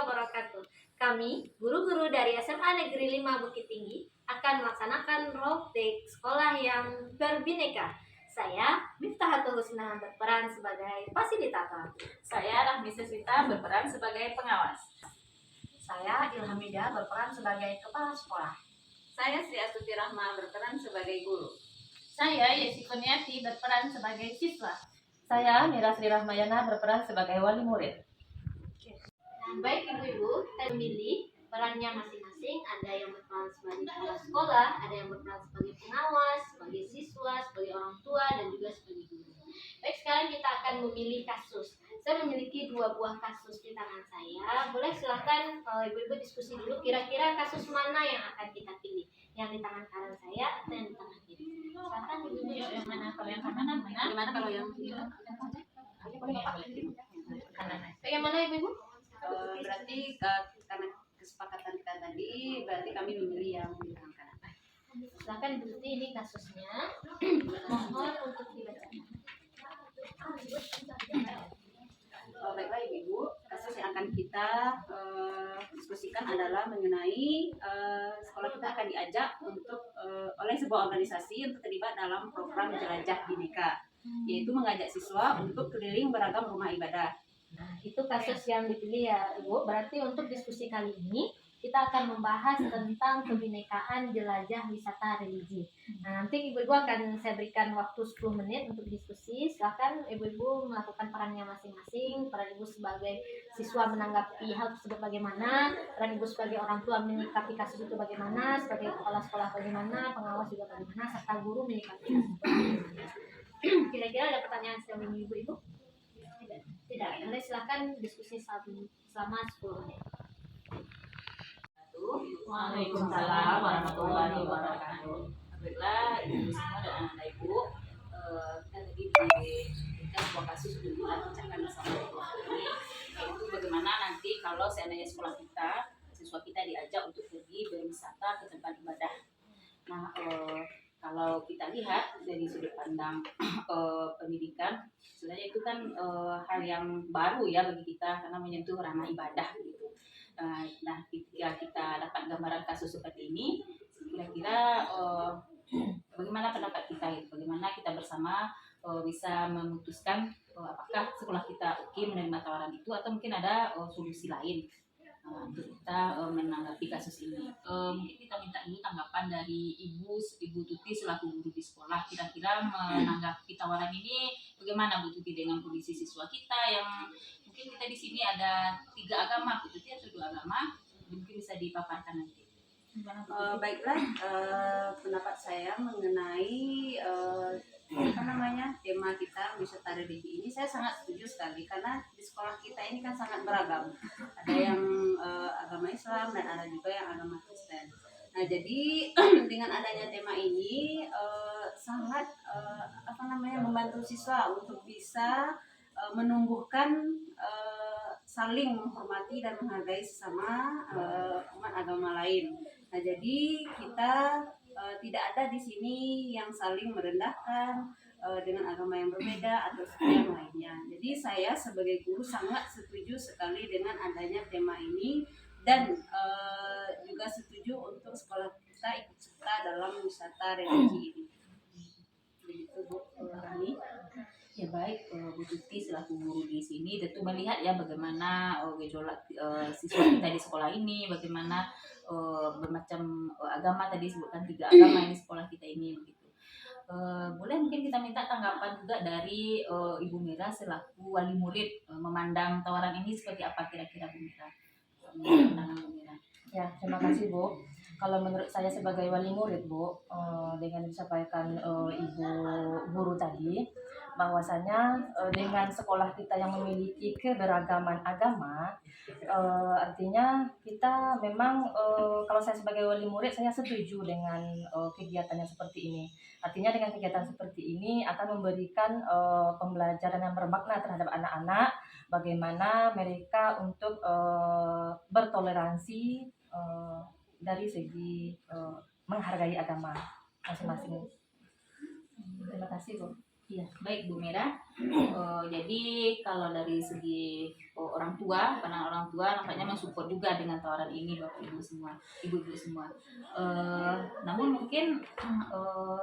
wabarakatuh. Kami, guru-guru dari SMA Negeri 5 Bukit Tinggi, akan melaksanakan road day sekolah yang berbineka. Saya, Miftahatul Husna, berperan sebagai fasilitator. Saya, Rahmi Sesita, berperan sebagai pengawas. Saya, Ilhamida, berperan sebagai kepala sekolah. Saya, Sri Astuti Rahma, berperan sebagai guru. Saya, Yesi Kuniati, berperan sebagai siswa. Saya, Mira Sri Rahmayana, berperan sebagai wali murid. Nah, baik ibu-ibu, kita memilih perannya masing-masing. Ada yang berperan sebagai kepala sekolah, ada yang berperan sebagai pengawas, sebagai siswa, sebagai orang tua, dan juga sebagai guru. Baik, sekarang kita akan memilih kasus. Saya memiliki 2 buah kasus di tangan saya. Boleh silahkan ibu-ibu diskusi dulu, kira-kira kasus mana yang akan kita pilih, yang di tangan kanan saya atau yang di tangan kiri. Silahkan ibu-ibu. Yang mana? Kalau yang kanan mana? Gimana kalau yang Bagaimana ibu-ibu? berarti karena kesepakatan kita tadi, berarti kami memilih yang di tangan kanan. Silakan Ibu Tuti, ini kasusnya. Mohon untuk dibacakan. Baiklah Ibu, kasus yang akan kita diskusikan adalah mengenai sekolah kita akan diajak untuk oleh sebuah organisasi untuk terlibat dalam program jelajah Bhinneka, yaitu mengajak siswa untuk keliling beragam rumah ibadah. Nah, itu kasus yang dipilih ya Ibu. Berarti untuk diskusi kali ini kita akan membahas tentang kebinekaan jelajah wisata religi. Nah, nanti ibu-ibu akan saya berikan waktu 10 menit untuk diskusi. Silakan ibu-ibu melakukan perannya masing-masing. Peran ibu sebagai siswa menanggapi hal tersebut bagaimana, peran ibu sebagai orang tua menyikapi kasus itu bagaimana, sebagai kepala sekolah bagaimana, pengawas juga bagaimana, serta guru menyikapi kasus itu bagaimana. Kira-kira ada pertanyaan selama ini ibu-ibu? Tidak. Nanti silakan diskusi selama 10 menit. Waalaikumsalam warahmatullahi wabarakatuh. Baiklah ibu semua dan anak ibu, kita tadi diberikan sebuah kasus untuk kita bincangkan bersama ibu ini, yaitu bagaimana nanti kalau seandainya sekolah kita, siswa kita diajak untuk pergi berwisata ke tempat ibadah. Nah, kalau kita lihat dari sudut pandang pendidikan, sebenarnya itu kan hal yang baru ya bagi kita karena menyentuh ranah ibadah gitu. Nah, ketika kita dapat gambaran kasus seperti ini, kira-kira bagaimana pendapat kita itu? Bagaimana kita bersama bisa memutuskan apakah sekolah kita oke menerima tawaran itu atau mungkin ada solusi lain untuk kita menanggapi kasus ini. Mungkin kita minta dulu tanggapan dari Ibu Tuti selaku guru di sekolah. Kira-kira menanggapi tawaran ini bagaimana Bu Tuti dengan kondisi siswa kita yang mungkin kita di sini ada 3 agama, Bu Tuti atau 2 agama, mungkin bisa dipaparkan nanti. Baiklah, pendapat saya mengenai tema kita wisata religi ini saya sangat setuju sekali karena di sekolah kita ini kan sangat beragam. Ada yang agama Islam dan ada juga yang agama Kristen. Nah, jadi dengan adanya tema ini sangat membantu siswa untuk bisa menumbuhkan saling menghormati dan menghargai sesama umat agama lain. Nah, jadi kita tidak ada di sini yang saling merendahkan dengan agama yang berbeda atau suku yang lainnya. Jadi saya sebagai guru sangat setuju sekali dengan adanya tema ini dan juga setuju untuk sekolah kita ikut serta dalam wisata religi ini. Begitu Bu Rani. Ya baik, Bu Tuti selaku guru di sini tentu melihat ya bagaimana gejolak siswa kita di sekolah ini, bagaimana bermacam agama, tadi sebutkan 3 agama ini sekolah kita ini begitu. Boleh mungkin kita minta tanggapan juga dari Ibu Mira selaku wali murid, memandang tawaran ini seperti apa kira-kira Bu Mira? Ya, terima kasih Bu. Kalau menurut saya sebagai wali murid Bu, dengan disampaikan Ibu guru tadi, bahwasanya dengan sekolah kita yang memiliki keberagaman agama, artinya kita memang kalau saya sebagai wali murid saya setuju dengan kegiatan yang seperti ini. Artinya dengan kegiatan seperti ini akan memberikan pembelajaran yang bermakna terhadap anak-anak, bagaimana mereka untuk bertoleransi dari segi menghargai agama masing-masing. Terima kasih Bu. Iya, baik Bu Mira. Jadi kalau dari segi orang tua, pandangan orang tua nampaknya mensupport juga dengan tawaran ini Bapak Ibu semua, Ibu-ibu semua. Namun mungkin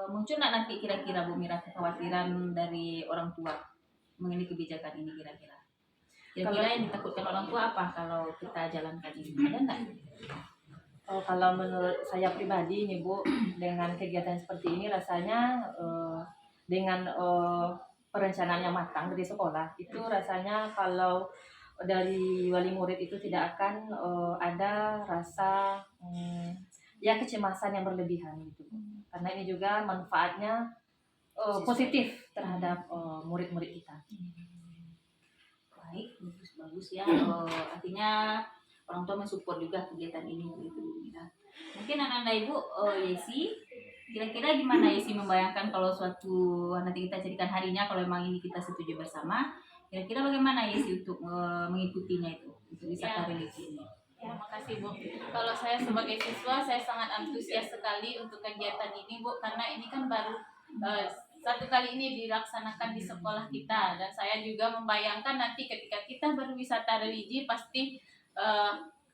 muncul nggak nanti kira-kira Bu Mira kekhawatiran dari orang tua mengenai kebijakan ini kira-kira? Kira-kira yang ditakutkan orang tua apa kalau kita jalankan ini? Ada nggak? Kalau menurut saya pribadi nih Bu, dengan kegiatan seperti ini rasanya dengan perencanaan yang matang dari sekolah itu rasanya kalau dari wali murid itu tidak akan ada rasa ya kecemasan yang berlebihan gitu Bu. Karena ini juga manfaatnya positif terhadap murid-murid kita. Baik, bagus ya. Artinya orang tua mensupport juga kegiatan ini gitu. Mungkin anak-anak ibu Yesi, kira-kira gimana Yesi membayangkan kalau suatu nanti kita jadikan harinya kalau memang ini kita setuju bersama, kira-kira bagaimana Yesi untuk mengikutinya itu untuk wisata religi ini? Ya, makasih Bu. Kalau saya sebagai siswa, saya sangat antusias sekali untuk kegiatan ini Bu, karena ini kan baru satu kali ini dilaksanakan di sekolah kita, dan saya juga membayangkan nanti ketika kita berwisata religi pasti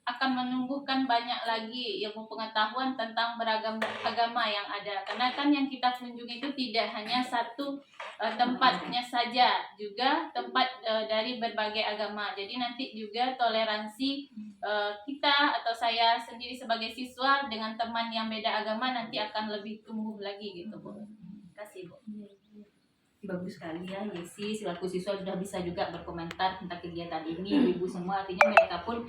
akan menumbuhkan banyak lagi ilmu pengetahuan tentang beragam agama yang ada. Karena kan yang kita kunjungi itu tidak hanya satu tempatnya saja, juga tempat dari berbagai agama. Jadi nanti juga toleransi kita atau saya sendiri sebagai siswa dengan teman yang beda agama nanti akan lebih tumbuh lagi gitu Bu. Terima kasih Bu. Bagus sekali ya Yesi, selaku siswa sudah bisa juga berkomentar tentang kegiatan ini. Ibu semua artinya mereka pun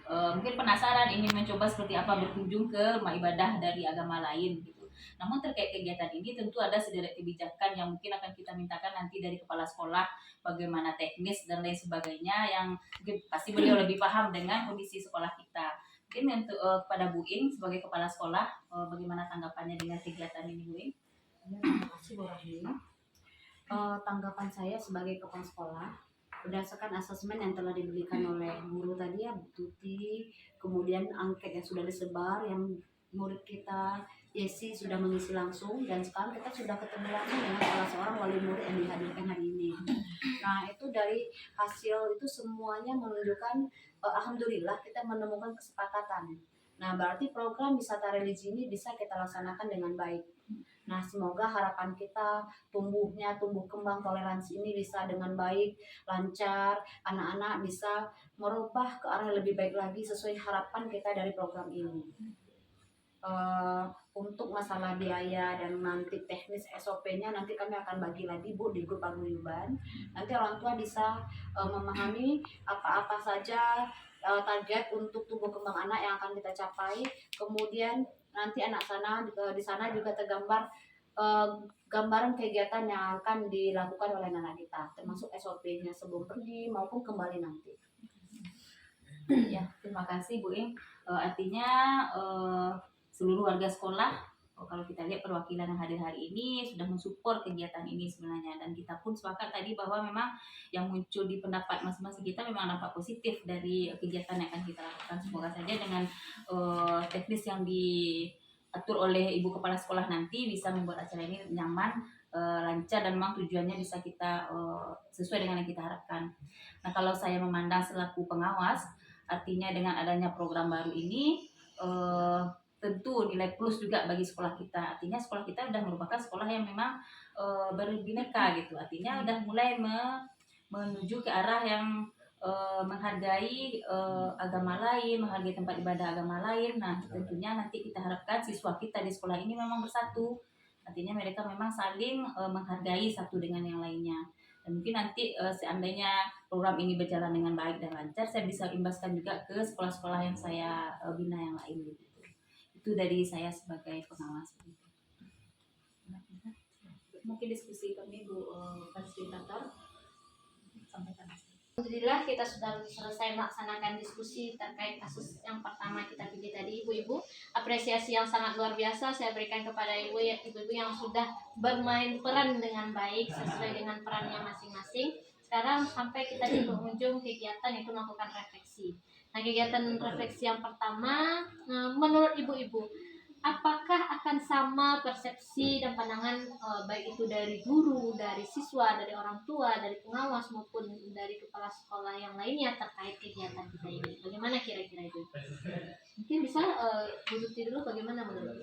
mungkin penasaran ingin mencoba seperti apa berkunjung ke rumah ibadah dari agama lain gitu. Namun terkait kegiatan ini tentu ada sederet kebijakan yang mungkin akan kita mintakan nanti dari kepala sekolah, bagaimana teknis dan lain sebagainya yang mungkin pasti beliau lebih paham dengan kondisi sekolah kita. Mungkin untuk kepada Bu Ing sebagai kepala sekolah, bagaimana tanggapannya dengan kegiatan ini Bu Ing? Terima kasih Bu Rahmi. Tanggapan saya sebagai kepala sekolah berdasarkan asesmen yang telah diberikan oleh guru tadi ya Bu Tuti, kemudian angket yang sudah disebar yang murid kita Yesi sudah mengisi langsung, dan sekarang kita sudah ketemu langsung dengan salah seorang wali murid yang dihadirkan hari ini. Nah itu dari hasil itu semuanya menunjukkan alhamdulillah kita menemukan kesepakatan. Nah berarti program wisata religi ini bisa kita laksanakan dengan baik. Nah semoga harapan kita tumbuh kembang toleransi ini bisa dengan baik, lancar, anak-anak bisa merubah ke arah lebih baik lagi sesuai harapan kita dari program ini. Untuk masalah biaya dan nanti teknis SOP-nya nanti kami akan bagi lagi Bu di grup paguyuban. Nanti orang tua bisa memahami apa-apa saja target untuk tumbuh kembang anak yang akan kita capai. Kemudian nanti anak sana di sana juga tergambar gambaran kegiatan yang akan dilakukan oleh anak kita, termasuk SOP-nya sebelum pergi maupun kembali nanti. Ya, terima kasih Bu Ing. Artinya seluruh warga sekolah, kalau kita lihat perwakilan yang hadir hari ini sudah mensupport kegiatan ini sebenarnya, dan kita pun sepakat tadi bahwa memang yang muncul di pendapat masing-masing kita memang nampak positif dari kegiatan yang akan kita lakukan. Semoga saja dengan teknis yang diatur oleh Ibu Kepala Sekolah nanti bisa membuat acara ini nyaman, lancar, dan memang tujuannya bisa kita sesuai dengan yang kita harapkan. Nah kalau saya memandang selaku pengawas, artinya dengan adanya program baru ini tentu nilai plus juga bagi sekolah kita. Artinya sekolah kita sudah merupakan sekolah yang memang berbineka gitu. Artinya sudah mulai menuju ke arah yang menghargai agama lain, menghargai tempat ibadah agama lain. Nah tentunya nanti kita harapkan siswa kita di sekolah ini memang bersatu. Artinya mereka memang saling menghargai satu dengan yang lainnya. Dan mungkin nanti seandainya program ini berjalan dengan baik dan lancar, saya bisa imbaskan juga ke sekolah-sekolah yang saya bina yang lain gitu. Itu dari saya sebagai pengawas. Mungkin diskusi kami Bu fasilitator sampaikan. Alhamdulillah kita sudah selesai melaksanakan diskusi terkait kasus yang pertama kita pilih tadi. Ibu-ibu, apresiasi yang sangat luar biasa saya berikan kepada ibu-ibu yang sudah bermain peran dengan baik sesuai dengan perannya masing-masing. Sekarang sampai kita di penghujung kegiatan itu melakukan refleksi. Nah kegiatan refleksi yang pertama, menurut ibu-ibu, apakah akan sama persepsi dan pandangan baik itu dari guru, dari siswa, dari orang tua, dari pengawas maupun dari kepala sekolah yang lainnya terkait kegiatan kita ini? Bagaimana kira-kira itu? Mungkin bisa Bu Tuti dulu, bagaimana menurut?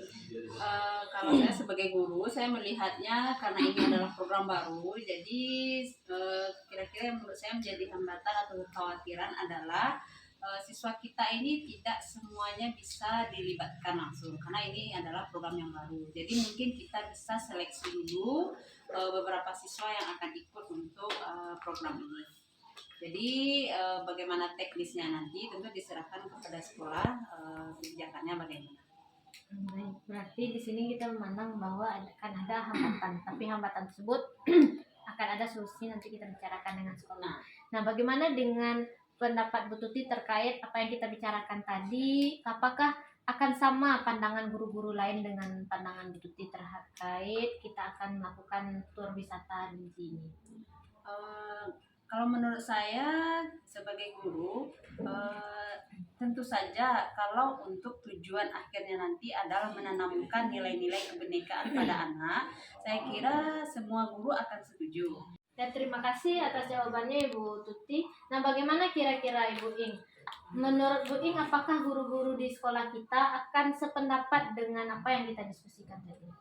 Kalau saya sebagai guru, saya melihatnya karena ini adalah program baru, jadi kira-kira yang menurut saya menjadi hambatan atau kekhawatiran adalah siswa kita ini tidak semuanya bisa dilibatkan langsung karena ini adalah program yang baru. Jadi mungkin kita bisa seleksi dulu beberapa siswa yang akan ikut untuk program ini. Jadi bagaimana teknisnya nanti tentu diserahkan kepada sekolah, kebijakannya bagaimana. Baik, berarti di sini kita memandang bahwa akan ada hambatan, tapi hambatan tersebut akan ada solusi, nanti kita bicarakan dengan sekolah. Nah, bagaimana dengan pendapat Bu Tuti terkait apa yang kita bicarakan tadi? Apakah akan sama pandangan guru-guru lain dengan pandangan Bu Tuti terkait kita akan melakukan tur wisata di sini? Kalau menurut saya sebagai guru, tentu saja kalau untuk tujuan akhirnya nanti adalah menanamkan nilai-nilai kebinekaan pada anak, saya kira semua guru akan setuju. Dan terima kasih atas jawabannya Ibu Tuti. Nah, bagaimana kira-kira Ibu Ing? Menurut Bu Ing, apakah guru-guru di sekolah kita akan sependapat dengan apa yang kita diskusikan tadi?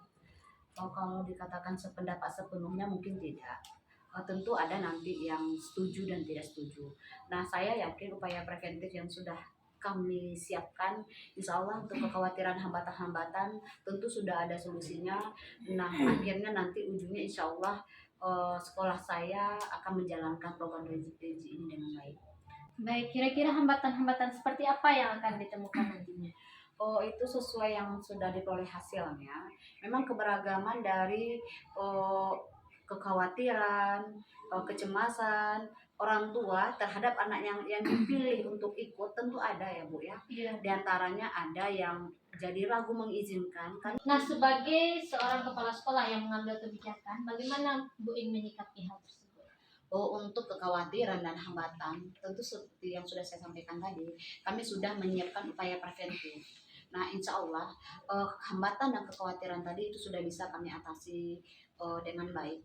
Kalau dikatakan sependapat sepenuhnya mungkin tidak. Tentu ada nanti yang setuju dan tidak setuju. Nah, saya yakin upaya preventif yang sudah kami siapkan, insya Allah untuk kekhawatiran hambatan-hambatan tentu sudah ada solusinya. Nah, akhirnya nanti ujungnya insya Allah sekolah saya akan menjalankan program REJI ini dengan baik. Baik, kira-kira hambatan-hambatan seperti apa yang akan ditemukan nantinya? Itu sesuai yang sudah diperoleh hasilnya. Memang keberagaman dari kekhawatiran, kecemasan orang tua terhadap anak yang dipilih untuk ikut tentu ada ya Bu ya. Iya. Di antaranya ada yang jadi ragu mengizinkan kan. Nah, sebagai seorang kepala sekolah yang mengambil kebijakan, bagaimana Bu Ing menyikapi hal tersebut? Untuk kekhawatiran dan hambatan, tentu seperti yang sudah saya sampaikan tadi, kami sudah menyiapkan upaya preventif. Nah, insya Allah hambatan dan kekhawatiran tadi itu sudah bisa kami atasi dengan baik.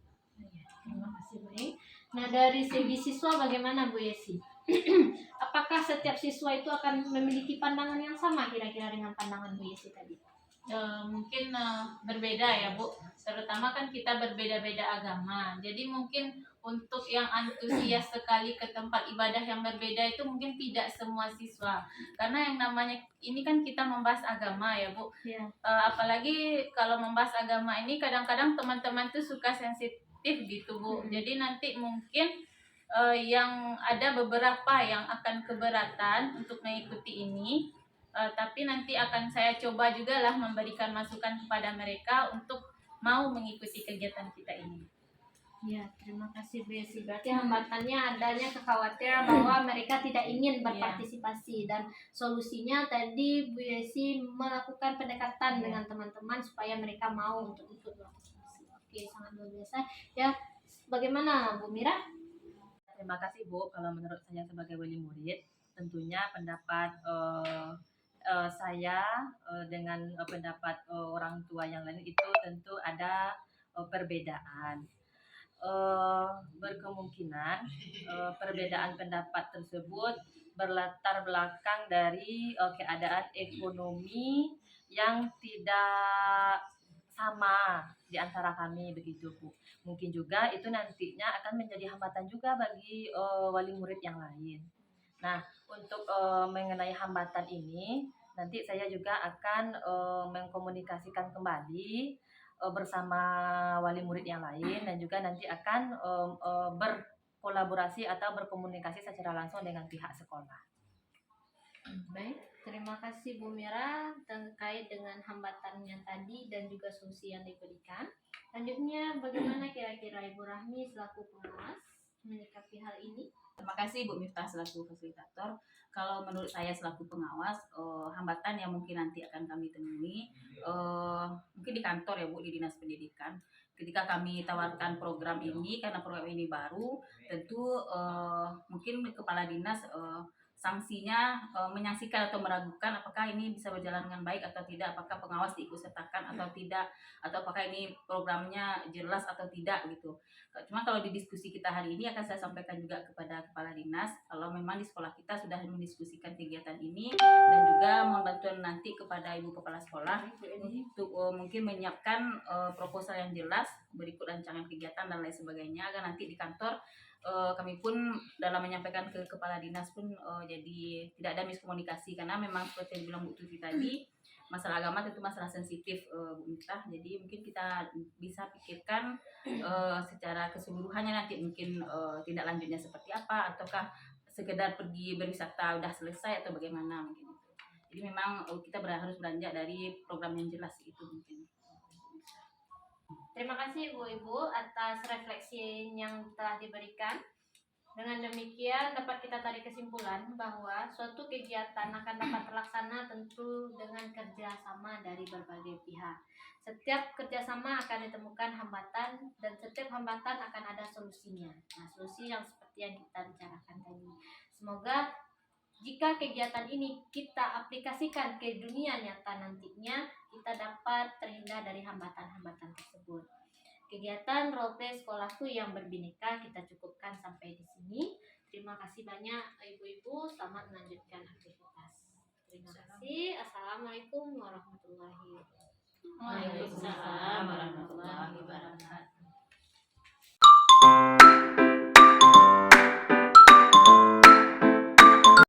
Terima kasih Bu Ing. Nah, dari segi siswa bagaimana Bu Yesi? Apakah setiap siswa itu akan memiliki pandangan yang sama kira-kira dengan pandangan Bu Yesi tadi? Mungkin berbeda ya Bu, terutama kan kita berbeda-beda agama, jadi mungkin untuk yang antusias sekali ke tempat ibadah yang berbeda itu mungkin tidak semua siswa, karena yang namanya ini kan kita membahas agama ya Bu. Ya. Apalagi kalau membahas agama ini kadang-kadang teman-teman tuh suka sensitif gitu Bu, jadi nanti mungkin yang ada beberapa yang akan keberatan untuk mengikuti ini. Tapi nanti akan saya coba juga lah memberikan masukan kepada mereka untuk mau mengikuti kegiatan kita ini. Ya, terima kasih Bu Yesi. Berarti hambatannya adanya kekhawatiran bahwa mereka tidak ingin berpartisipasi, dan solusinya tadi Bu Yesi melakukan pendekatan dengan teman-teman supaya mereka mau untuk ikut berpartisipasi. Oke, sangat luar biasa. Ya, bagaimana Bu Mira? Terima kasih Bu. Kalau menurut saya sebagai wali murid, tentunya pendapat saya dengan pendapat orang tua yang lain itu tentu ada perbedaan. Berkemungkinan perbedaan pendapat tersebut berlatar belakang dari keadaan ekonomi yang tidak sama di antara kami, begitu Bu. Mungkin juga itu nantinya akan menjadi hambatan juga bagi wali murid yang lain. Nah, untuk mengenai hambatan ini, nanti saya juga akan mengkomunikasikan kembali bersama wali murid yang lain, dan juga nanti akan berkolaborasi atau berkomunikasi secara langsung dengan pihak sekolah. Baik, terima kasih Bu Mira terkait dengan hambatannya tadi dan juga solusi yang diberikan. Selanjutnya, bagaimana kira-kira Ibu Rahmi selaku pengawas menyikapi hal ini? Terima kasih Bu Miftah selaku fasilitator. Kalau menurut saya selaku pengawas, hambatan yang mungkin nanti akan kami temui, mungkin di kantor ya Bu, di Dinas Pendidikan. Ketika kami tawarkan program ini, karena program ini baru, tentu mungkin kepala dinas sanksinya menyaksikan atau meragukan apakah ini bisa berjalan dengan baik atau tidak, apakah pengawas diikutsertakan atau tidak, atau apakah ini programnya jelas atau tidak gitu. Cuma kalau di diskusi kita hari ini akan saya sampaikan juga kepada kepala dinas kalau memang di sekolah kita sudah mendiskusikan kegiatan ini, dan juga mohon bantuan nanti kepada ibu kepala sekolah untuk mungkin menyiapkan proposal yang jelas berikut rancangan kegiatan dan lain sebagainya, agar nanti di kantor kami pun dalam menyampaikan ke kepala dinas pun jadi tidak ada miskomunikasi, karena memang seperti yang bilang Bu Tuti tadi, masalah agama tentu masalah sensitif Bu Miftah. Jadi mungkin kita bisa pikirkan secara keseluruhannya nanti mungkin tindak lanjutnya seperti apa, ataukah sekedar pergi berwisata udah selesai atau bagaimana mungkin itu. Jadi memang kita harus beranjak dari program yang jelas itu mungkin. Terima kasih Ibu-Ibu atas refleksi yang telah diberikan. Dengan demikian dapat kita tarik kesimpulan bahwa suatu kegiatan akan dapat terlaksana tentu dengan kerjasama dari berbagai pihak. Setiap kerjasama akan ditemukan hambatan, dan setiap hambatan akan ada solusinya. Nah, solusi yang seperti yang kita bicarakan tadi. Semoga jika kegiatan ini kita aplikasikan ke dunia nyata nantinya, kita dapat terhindar dari hambatan-hambatan tersebut. Kegiatan roleplay sekolahku yang berbineka kita cukupkan sampai di sini. Terima kasih banyak ibu-ibu, selamat melanjutkan aktivitas. Terima kasih. Assalamualaikum warahmatullahi wabarakatuh. Waalaikumsalam warahmatullahi wabarakatuh.